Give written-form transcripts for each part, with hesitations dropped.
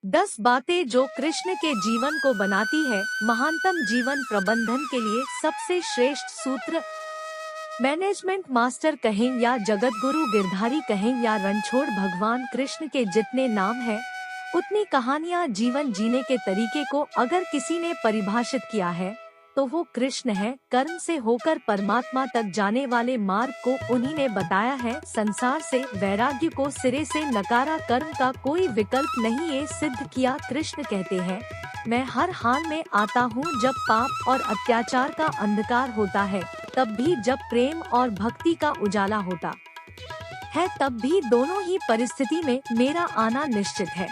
10 बातें जो कृष्ण के जीवन को बनाती है महानतम जीवन प्रबंधन के लिए सबसे श्रेष्ठ सूत्र। मैनेजमेंट मास्टर कहें या जगत गुरु गिरधारी कहें या रणछोड़ भगवान कृष्ण के जितने नाम हैं, उतनी कहानियां जीवन जीने के तरीके को अगर किसी ने परिभाषित किया है तो वो कृष्ण है। कर्म से होकर परमात्मा तक जाने वाले मार्ग को उन्हीं ने बताया है। संसार से वैराग्य को सिरे से नकारा, कर्म का कोई विकल्प नहीं ये सिद्ध किया। कृष्ण कहते हैं, मैं हर हाल में आता हूँ जब पाप और अत्याचार का अंधकार होता है, तब भी जब प्रेम और भक्ति का उजाला होता है, तब भी दोनों ही परिस्थिति में मेरा आना निश्चित है।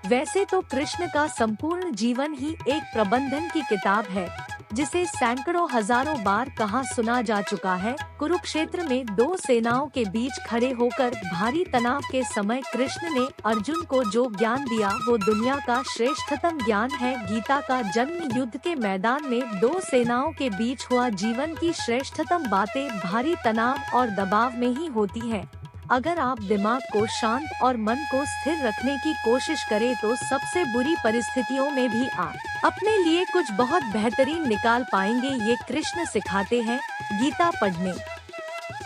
वैसे तो कृष्ण का संपूर्ण जीवन ही एक प्रबंधन की किताब है, जिसे सैकड़ों हजारों बार कहा सुना जा चुका है। कुरुक्षेत्र में दो सेनाओं के बीच खड़े होकर भारी तनाव के समय कृष्ण ने अर्जुन को जो ज्ञान दिया वो दुनिया का श्रेष्ठतम ज्ञान है। गीता का जन्म युद्ध के मैदान में दो सेनाओं के बीच हुआ। जीवन की श्रेष्ठतम बातें भारी तनाव और दबाव में ही होती है। अगर आप दिमाग को शांत और मन को स्थिर रखने की कोशिश करें तो सबसे बुरी परिस्थितियों में भी आप अपने लिए कुछ बहुत बेहतरीन निकाल पाएंगे। ये कृष्ण सिखाते हैं। गीता पढ़ने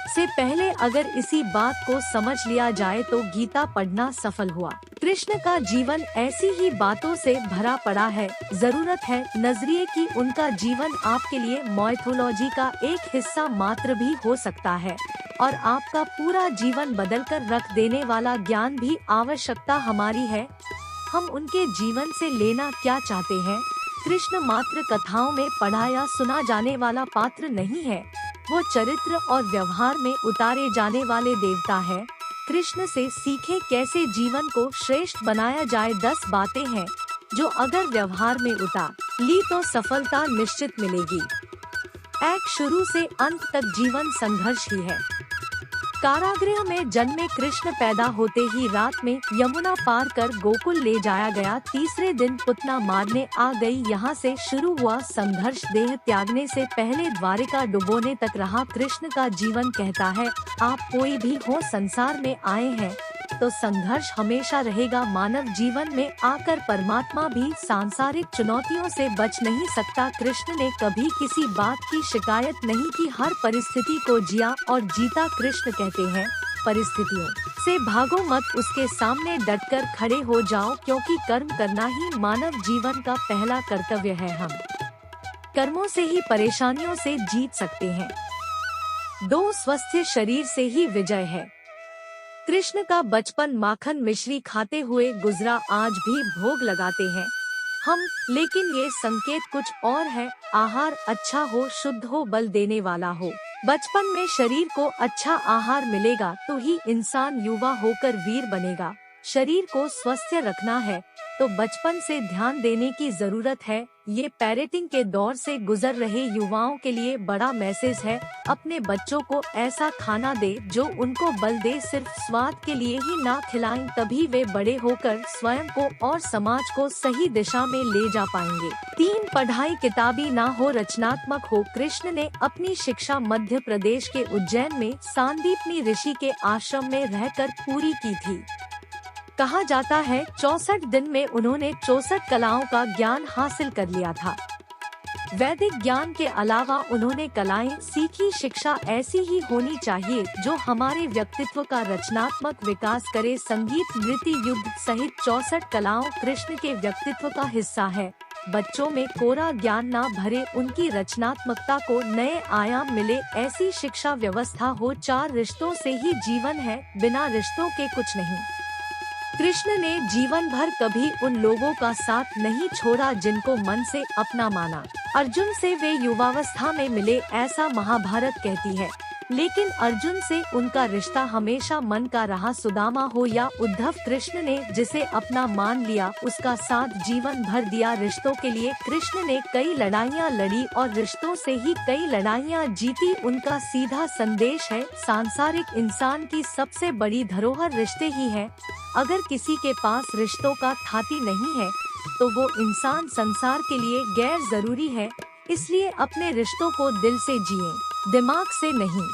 से पहले अगर इसी बात को समझ लिया जाए तो गीता पढ़ना सफल हुआ। कृष्ण का जीवन ऐसी ही बातों से भरा पड़ा है। जरूरत है नजरिए की। उनका जीवन आपके लिए माइथोलॉजी का एक हिस्सा मात्र भी हो सकता है और आपका पूरा जीवन बदलकर रख देने वाला ज्ञान भी आवश्यकता हमारी है। हम उनके जीवन से लेना क्या चाहते हैं? कृष्ण मात्र कथाओं में पढ़ा या सुना जाने वाला पात्र नहीं है, वो चरित्र और व्यवहार में उतारे जाने वाले देवता है। कृष्ण से सीखे कैसे जीवन को श्रेष्ठ बनाया जाए। 10 बातें हैं जो अगर व्यवहार में उतार ली तो सफलता निश्चित मिलेगी। एक शुरू से अंत तक जीवन संघर्ष ही है। कारागृह में जन्मे कृष्ण पैदा होते ही रात में यमुना पार कर गोकुल ले जाया गया। तीसरे दिन पुतना मारने आ गई। यहाँ से शुरू हुआ संघर्ष। देह त्यागने से पहले द्वारिका डुबोने तक रहा। कृष्ण का जीवन कहता है, आप कोई भी हो संसार में आए हैं तो संघर्ष हमेशा रहेगा। मानव जीवन में आकर परमात्मा भी सांसारिक चुनौतियों से बच नहीं सकता। कृष्ण ने कभी किसी बात की शिकायत नहीं की, हर परिस्थिति को जिया और जीता। कृष्ण कहते हैं, परिस्थितियों से भागो मत, उसके सामने डटकर खड़े हो जाओ, क्योंकि कर्म करना ही मानव जीवन का पहला कर्तव्य है। हम कर्मों से ही परेशानियों से जीत सकते हैं। 2 स्वस्थ शरीर से ही विजय है। कृष्ण का बचपन माखन मिश्री खाते हुए गुजरा। आज भी भोग लगाते हैं हम, लेकिन ये संकेत कुछ और है। आहार अच्छा हो, शुद्ध हो, बल देने वाला हो। बचपन में शरीर को अच्छा आहार मिलेगा तो ही इंसान युवा होकर वीर बनेगा। शरीर को स्वस्थ रखना है तो बचपन से ध्यान देने की जरूरत है। ये पेरेंटिंग के दौर से गुजर रहे युवाओं के लिए बड़ा मैसेज है। अपने बच्चों को ऐसा खाना दे जो उनको बल दे। सिर्फ स्वाद के लिए ही ना खिलाएं, तभी वे बड़े होकर स्वयं को और समाज को सही दिशा में ले जा पाएंगे। 3 पढ़ाई किताबी ना हो, रचनात्मक हो। कृष्ण ने अपनी शिक्षा मध्य प्रदेश के उज्जैन में सांदीपनी ऋषि के आश्रम में रहकर पूरी की थी। कहा जाता है 64 दिन में उन्होंने 64 कलाओं का ज्ञान हासिल कर लिया था। वैदिक ज्ञान के अलावा उन्होंने कलाएं सीखी। शिक्षा ऐसी ही होनी चाहिए जो हमारे व्यक्तित्व का रचनात्मक विकास करे। संगीत, नृत्य, युद्ध सहित 64 कलाओं कृष्ण के व्यक्तित्व का हिस्सा है। बच्चों में कोरा ज्ञान ना भरे, उनकी रचनात्मकता को नए आयाम मिले, ऐसी शिक्षा व्यवस्था हो। 4 रिश्तों से ही जीवन है, बिना रिश्तों के कुछ नहीं। कृष्ण ने जीवन भर कभी उन लोगों का साथ नहीं छोड़ा जिनको मन से अपना माना। अर्जुन से वे युवावस्था में मिले, ऐसा महाभारत कहती है, लेकिन अर्जुन से उनका रिश्ता हमेशा मन का रहा। सुदामा हो या उद्धव, कृष्ण ने जिसे अपना मान लिया उसका साथ जीवन भर दिया। रिश्तों के लिए कृष्ण ने कई लड़ाइयाँ लड़ी और रिश्तों से ही कई लड़ाइयाँ जीती। उनका सीधा संदेश है, सांसारिक इंसान की सबसे बड़ी धरोहर रिश्ते ही है। अगर किसी के पास रिश्तों का थाती नहीं है तो वो इंसान संसार के लिए गैर जरूरी है। इसलिए अपने रिश्तों को दिल से जिएं, दिमाग से नहीं।